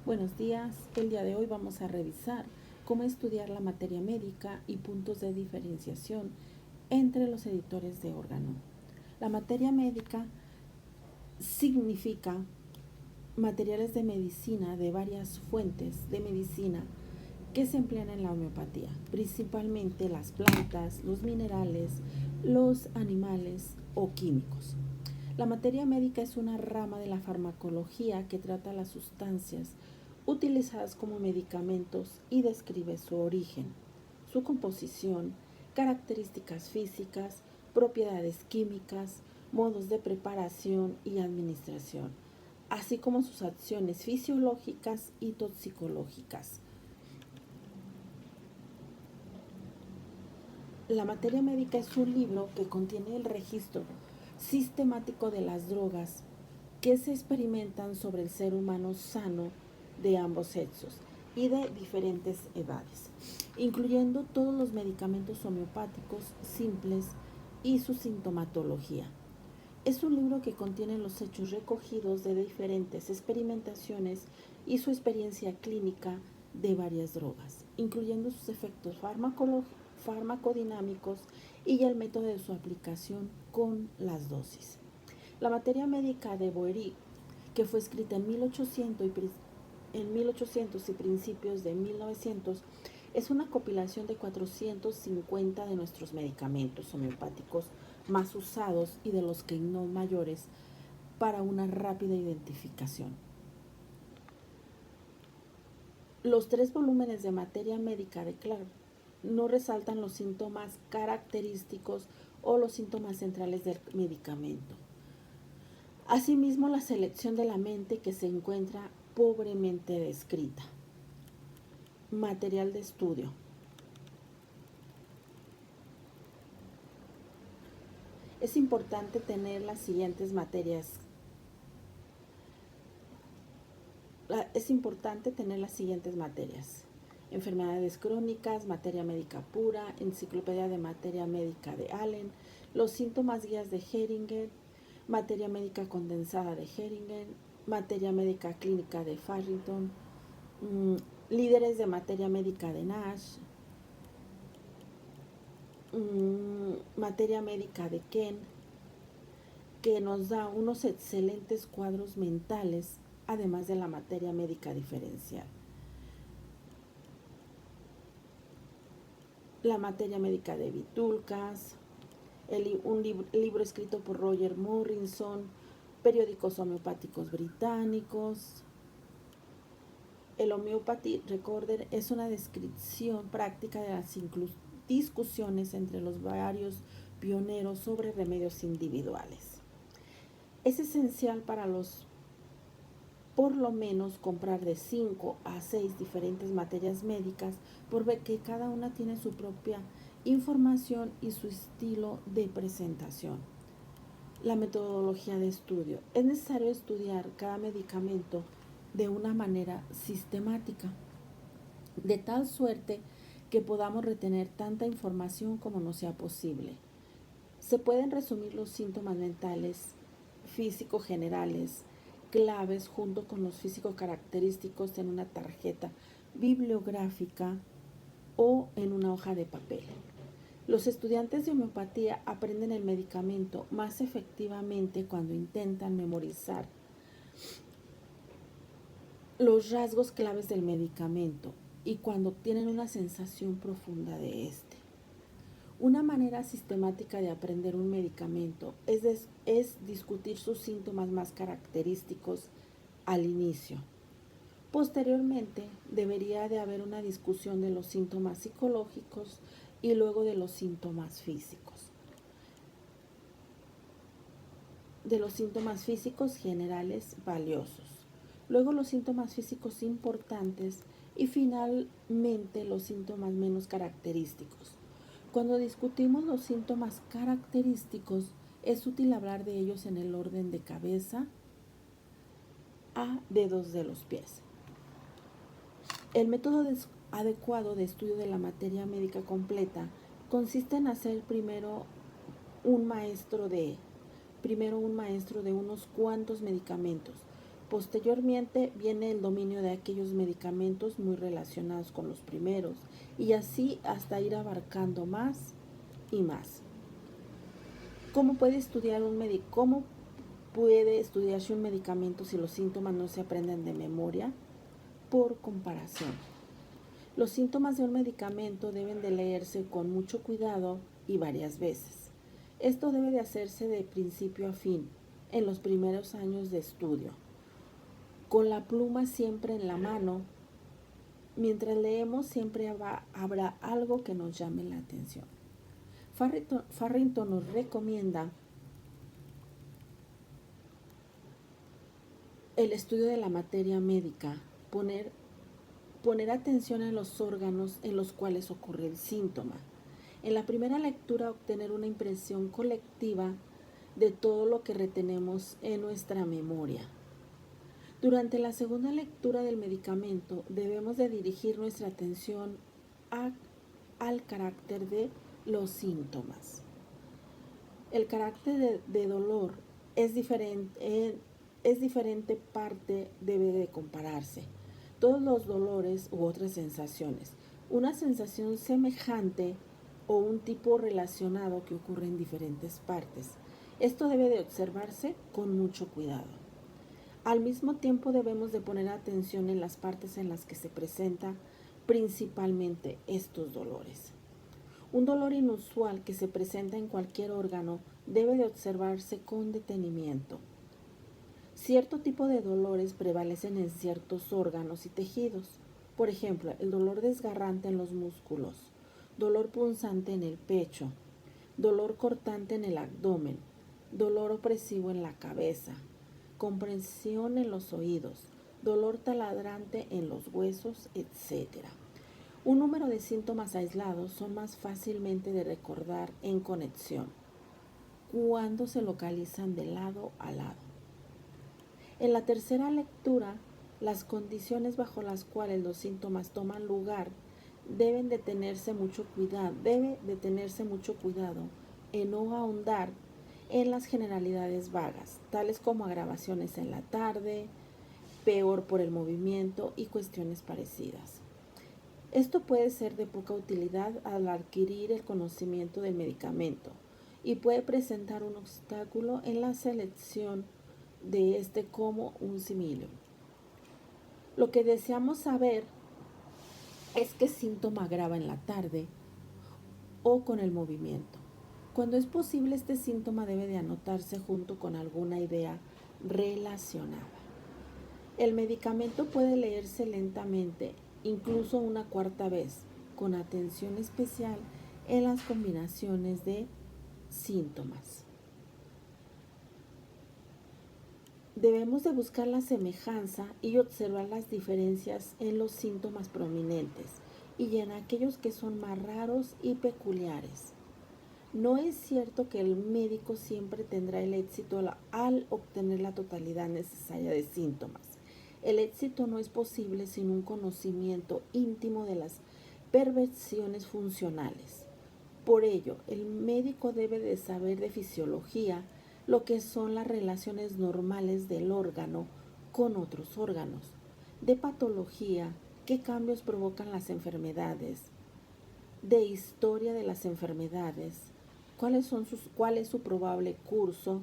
Buenos días, el día de hoy vamos a revisar cómo estudiar la materia médica y puntos de diferenciación entre los editores de órgano. La materia médica significa materiales de medicina de varias fuentes de medicina que se emplean en la homeopatía, principalmente las plantas, los minerales, los animales o químicos. La materia médica es una rama de la farmacología que trata las sustancias utilizadas como medicamentos y describe su origen, su composición, características físicas, propiedades químicas, modos de preparación y administración, así como sus acciones fisiológicas y toxicológicas. La materia médica es un libro que contiene el registro sistemático de las drogas que se experimentan sobre el ser humano sano de ambos sexos y de diferentes edades, incluyendo todos los medicamentos homeopáticos simples y su sintomatología. Es un libro que contiene los hechos recogidos de diferentes experimentaciones y su experiencia clínica de varias drogas, incluyendo sus efectos farmacodinámicos y el método de su aplicación con las dosis. La materia médica de Boeri, que fue escrita en 1800 y principios de 1900, es una compilación de 450 de nuestros medicamentos homeopáticos más usados y de los que no mayores para una rápida identificación. Los 3 volúmenes de materia médica de Clark no resaltan los síntomas característicos o los síntomas centrales del medicamento. Asimismo, la selección de la mente que se encuentra pobremente descrita. Material de estudio. Es importante tener las siguientes materias. Enfermedades crónicas, materia médica pura, enciclopedia de materia médica de Allen, los síntomas guías de Heringer, materia médica condensada de Heringer, materia médica clínica de Farrington, líderes de materia médica de Nash, materia médica de Ken, que nos da unos excelentes cuadros mentales, además de la materia médica diferencial. La materia médica de Vitulcas, un libro escrito por Roger Morrison, periódicos homeopáticos británicos. El Homeopathy Recorder es una descripción práctica de las discusiones entre los varios pioneros sobre remedios individuales. Es esencial para por lo menos comprar de 5 a 6 diferentes materias médicas porque cada una tiene su propia información y su estilo de presentación. La metodología de estudio. Es necesario estudiar cada medicamento de una manera sistemática, de tal suerte que podamos retener tanta información como nos sea posible. Se pueden resumir los síntomas mentales, físico generales, claves junto con los físico característicos en una tarjeta bibliográfica o en una hoja de papel. Los estudiantes de homeopatía aprenden el medicamento más efectivamente cuando intentan memorizar los rasgos claves del medicamento y cuando obtienen una sensación profunda de este. Una manera sistemática de aprender un medicamento es discutir sus síntomas más característicos al inicio. Posteriormente, debería de haber una discusión de los síntomas psicológicos y luego de los síntomas físicos. De los síntomas físicos generales valiosos. Luego los síntomas físicos importantes y finalmente los síntomas menos característicos. Cuando discutimos los síntomas característicos, es útil hablar de ellos en el orden de cabeza a dedos de los pies. El método adecuado de estudio de la materia médica completa consiste en hacer primero un maestro de unos cuantos medicamentos, Posteriormente viene el dominio de aquellos medicamentos muy relacionados con los primeros y así hasta ir abarcando más y más. ¿Cómo puede estudiarse un medicamento si los síntomas no se aprenden de memoria? Por comparación. Los síntomas de un medicamento deben de leerse con mucho cuidado y varias veces. Esto debe de hacerse de principio a fin, en los primeros años de estudio, con la pluma siempre en la mano. Mientras leemos siempre habrá algo que nos llame la atención. Farrington nos recomienda el estudio de la materia médica, poner atención en los órganos en los cuales ocurre el síntoma. En la primera lectura obtener una impresión colectiva de todo lo que retenemos en nuestra memoria. Durante la segunda lectura del medicamento debemos de dirigir nuestra atención al carácter de los síntomas. El carácter de dolor es diferente parte debe de compararse. Todos los dolores u otras sensaciones, una sensación semejante o un tipo relacionado que ocurre en diferentes partes. Esto debe de observarse con mucho cuidado. Al mismo tiempo debemos de poner atención en las partes en las que se presenta principalmente estos dolores. Un dolor inusual que se presenta en cualquier órgano debe de observarse con detenimiento. Cierto tipo de dolores prevalecen en ciertos órganos y tejidos. Por ejemplo, el dolor desgarrante en los músculos, dolor punzante en el pecho, dolor cortante en el abdomen, dolor opresivo en la cabeza, compresión en los oídos, dolor taladrante en los huesos, etc. Un número de síntomas aislados son más fácilmente de recordar en conexión cuando se localizan de lado a lado. En la tercera lectura, las condiciones bajo las cuales los síntomas toman lugar debe de tenerse mucho cuidado en no ahondar en las generalidades vagas, tales como agravaciones en la tarde, peor por el movimiento y cuestiones parecidas. Esto puede ser de poca utilidad al adquirir el conocimiento del medicamento y puede presentar un obstáculo en la selección de este como un similio. Lo que deseamos saber es qué síntoma agrava en la tarde o con el movimiento. Cuando es posible, este síntoma debe de anotarse junto con alguna idea relacionada. El medicamento puede leerse lentamente, incluso una cuarta vez, con atención especial en las combinaciones de síntomas. Debemos de buscar la semejanza y observar las diferencias en los síntomas prominentes y en aquellos que son más raros y peculiares. No es cierto que el médico siempre tendrá el éxito al obtener la totalidad necesaria de síntomas. El éxito no es posible sin un conocimiento íntimo de las perversiones funcionales. Por ello, el médico debe de saber de fisiología, lo que son las relaciones normales del órgano con otros órganos, de patología, qué cambios provocan las enfermedades, de historia de las enfermedades, cuál es su probable curso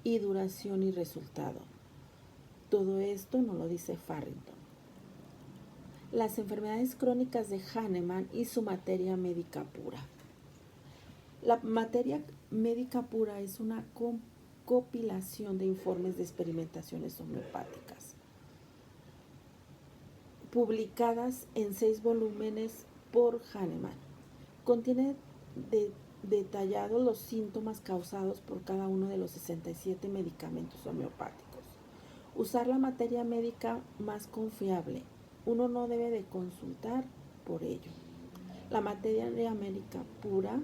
y duración y resultado. Todo esto nos lo dice Farrington. Las enfermedades crónicas de Hahnemann y su materia médica pura. La materia médica pura es una compilación de informes de experimentaciones homeopáticas, publicadas en 6 volúmenes por Hahnemann. Contiene detallados los síntomas causados por cada uno de los 67 medicamentos homeopáticos. Usar la materia médica más confiable. Uno no debe de consultar por ello. La materia médica pura,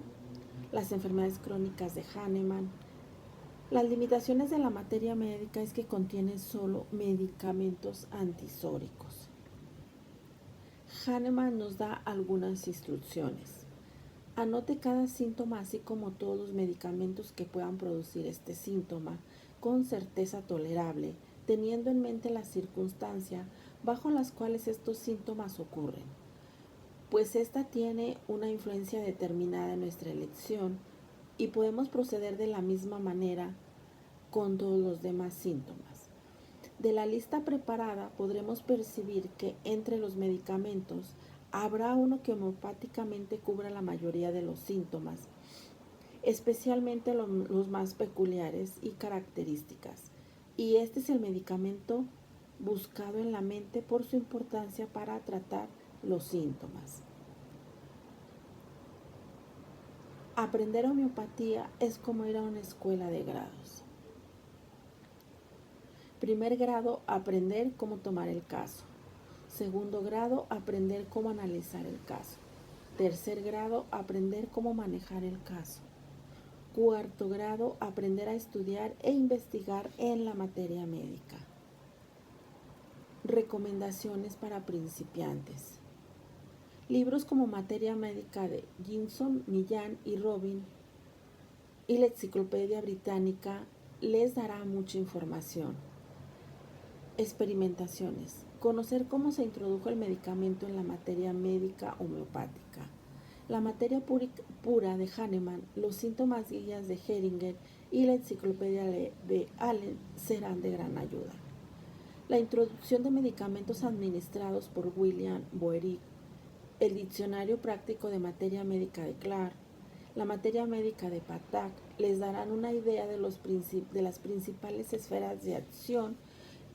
las enfermedades crónicas de Hahnemann. Las limitaciones de la materia médica es que contiene solo medicamentos antisóricos. Hahnemann nos da algunas instrucciones. Anote cada síntoma así como todos los medicamentos que puedan producir este síntoma con certeza tolerable teniendo en mente la circunstancia bajo las cuales estos síntomas ocurren, pues ésta tiene una influencia determinada en nuestra elección y podemos proceder de la misma manera con todos los demás síntomas. De la lista preparada podremos percibir que entre los medicamentos habrá uno que homeopáticamente cubra la mayoría de los síntomas, especialmente los más peculiares y características. Y este es el medicamento buscado en la mente por su importancia para tratar los síntomas. Aprender homeopatía es como ir a una escuela de grados. Primer grado, aprender cómo tomar el caso. Segundo grado, aprender cómo analizar el caso. Tercer grado, aprender cómo manejar el caso. Cuarto grado, aprender a estudiar e investigar en la materia médica. Recomendaciones para principiantes. Libros como Materia Médica de Ginson, Millán y Robin y la Enciclopedia Británica les dará mucha información. Experimentaciones. Conocer cómo se introdujo el medicamento en la materia médica homeopática. La materia pura de Hahnemann, los síntomas guías de Heringer y la enciclopedia de Allen serán de gran ayuda. La introducción de medicamentos administrados por William Boerig, el diccionario práctico de materia médica de Clark, la materia médica de Patak les darán una idea de las principales esferas de acción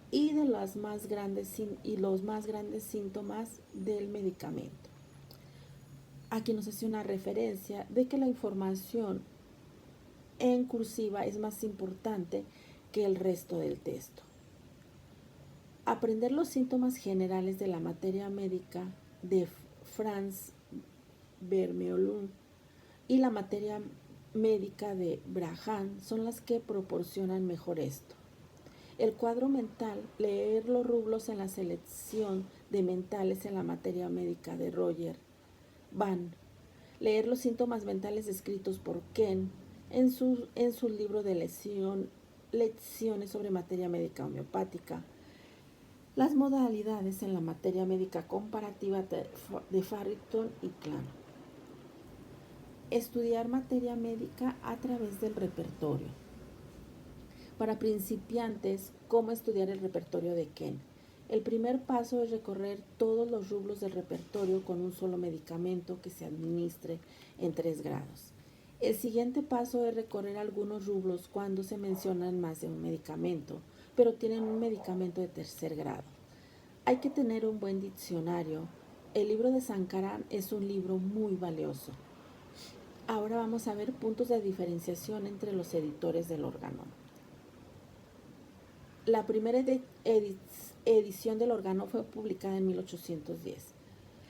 y de los más grandes síntomas del medicamento. Aquí nos hace una referencia de que la información en cursiva es más importante que el resto del texto. Aprender los síntomas generales de la materia médica de Franz Vermeulen y la materia médica de Braham son las que proporcionan mejor esto. El cuadro mental, leer los rublos en la selección de mentales en la materia médica de Roger Van, leer los síntomas mentales descritos por Ken en su libro de lecciones sobre materia médica homeopática, las modalidades en la materia médica comparativa de Farrington y Clan. Estudiar materia médica a través del repertorio. Para principiantes, ¿cómo estudiar el repertorio de Ken? El primer paso es recorrer todos los rublos del repertorio con un solo medicamento que se administre en 3 grados. El siguiente paso es recorrer algunos rublos cuando se mencionan más de un medicamento, pero tienen un medicamento de 3er grado. Hay que tener un buen diccionario. El libro de Sankaran es un libro muy valioso. Ahora vamos a ver puntos de diferenciación entre los editores del Organon. La primera edición del Organon fue publicada en 1810.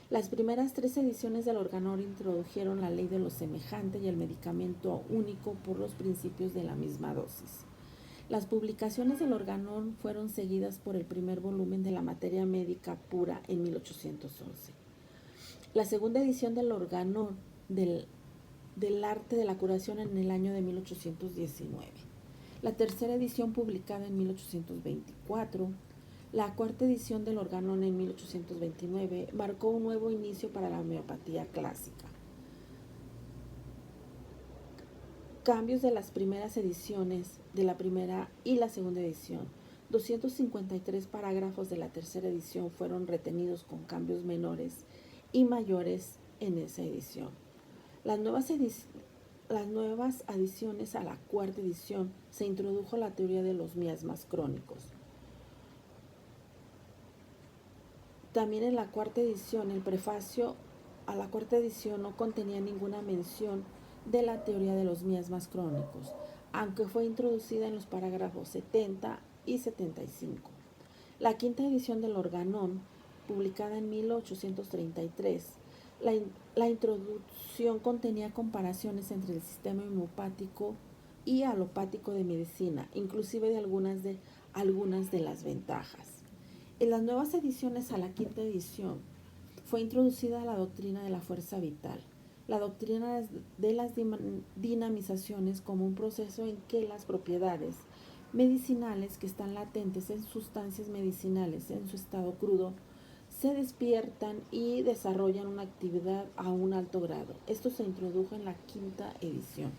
Las primeras 3 ediciones del Organon introdujeron la ley de lo semejante y el medicamento único por los principios de la misma dosis. Las publicaciones del Organon fueron seguidas por el primer volumen de la materia médica pura en 1811. La segunda edición del Organon del arte de la curación en el año de 1819. La tercera edición publicada en 1824, la cuarta edición del Organon en 1829 marcó un nuevo inicio para la homeopatía clásica. Cambios de las primeras ediciones de la primera y la segunda edición. 253 parágrafos de la tercera edición fueron retenidos con cambios menores y mayores en esa edición. Las nuevas adiciones a la cuarta edición se introdujo la teoría de los miasmas crónicos. También en la cuarta edición, el prefacio a la cuarta edición no contenía ninguna mención de la teoría de los miasmas crónicos, aunque fue introducida en los parágrafos 70 y 75. La quinta edición del Organon, publicada en 1833, la introducción contenía comparaciones entre el sistema homeopático y alopático de medicina, inclusive de algunas de las ventajas. En las nuevas ediciones a la quinta edición fue introducida la doctrina de la fuerza vital, la doctrina de las dinamizaciones como un proceso en que las propiedades medicinales que están latentes en sustancias medicinales en su estado crudo se despiertan y desarrollan una actividad a un alto grado. Esto se introdujo en la quinta edición.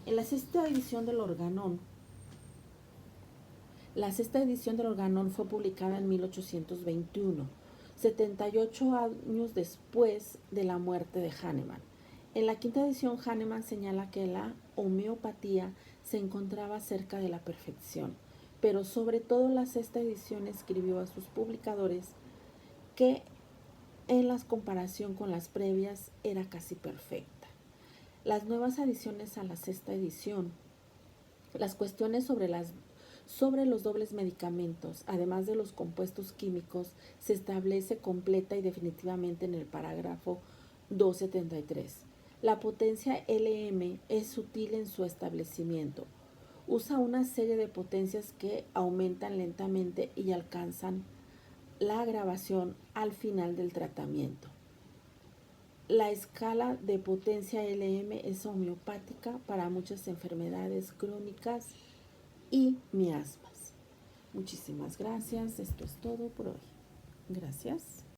En la sexta edición del Organón, fue publicada en 1821, 78 años después de la muerte de Hahnemann. En la quinta edición, Hahnemann señala que la homeopatía se encontraba cerca de la perfección, pero sobre todo la sexta edición escribió a sus publicadores que en la comparación con las previas era casi perfecta. Las nuevas adiciones a la sexta edición, las cuestiones sobre los dobles medicamentos, además de los compuestos químicos, se establece completa y definitivamente en el parágrafo 273. La potencia LM es sutil en su establecimiento. Usa una serie de potencias que aumentan lentamente y alcanzan la grabación al final del tratamiento. La escala de potencia LM es homeopática para muchas enfermedades crónicas y miasmas. Muchísimas gracias. Esto es todo por hoy. Gracias.